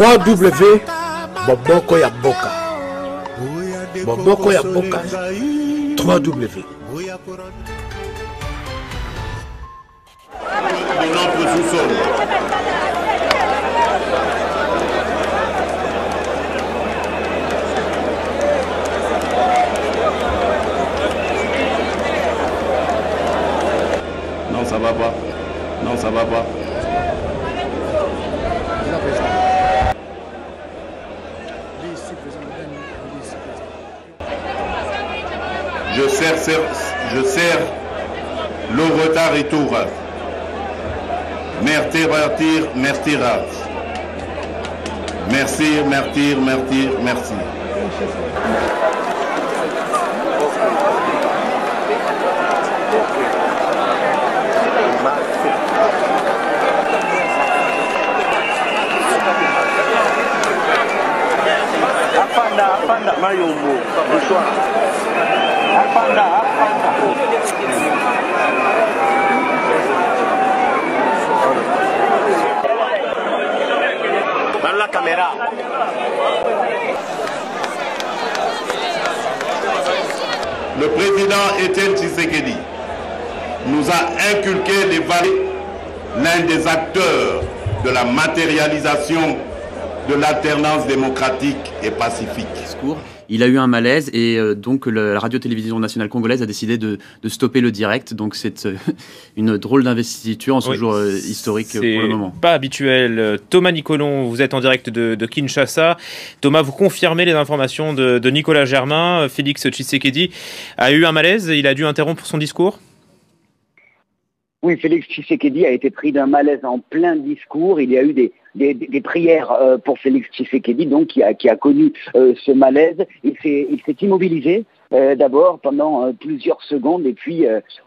3W Boboko ya Boka. Boboko ya Boka. 3W. De notre sous-sol. Non, ça va pas. Non, ça va pas. Je sers le retard et tout. Merci, merci. Apanda, Mayombo, bonsoir. Apanda. Dans la caméra. Le président Etienne Tshisekedi nous a inculqué les valeurs, l'un des acteurs de la matérialisation de l'alternance démocratique et pacifique. Il a eu un malaise et donc la radio-télévision nationale congolaise a décidé de stopper le direct. Donc c'est une drôle d'investiture en ce jour historique pour le moment. C'est pas habituel. Thomas Nicolon, vous êtes en direct de Kinshasa. Thomas, vous confirmez les informations de Nicolas Germain. Félix Tshisekedi a eu un malaise, il a dû interrompre son discours? Oui, Félix Tshisekedi a été pris d'un malaise en plein discours. Il y a eu des prières pour Félix Tshisekedi, donc qui a connu ce malaise. Il s'est immobilisé d'abord pendant plusieurs secondes et puis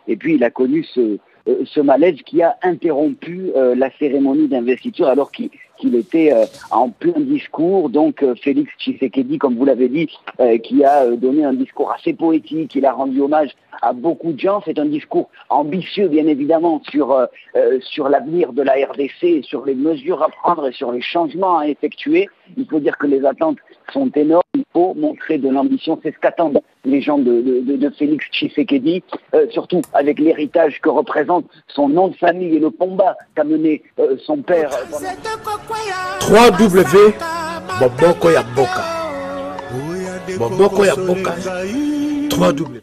il a connu ce malaise qui a interrompu la cérémonie d'investiture alors qu'il était en plein discours. Donc Félix Tshisekedi, comme vous l'avez dit, qui a donné un discours assez poétique, il a rendu hommage à beaucoup de gens. C'est un discours ambitieux, bien évidemment, sur l'avenir de la RDC, sur les mesures à prendre et sur les changements à effectuer. Il faut dire que les attentes sont énormes. Il faut montrer de l'ambition. C'est ce qu'attendent les gens de Félix Tshisekedi, surtout avec l'héritage que représente son nom de famille et le combat qu'a mené son père. 3W Boboko ya Boka. Boboko ya Boka. 3W.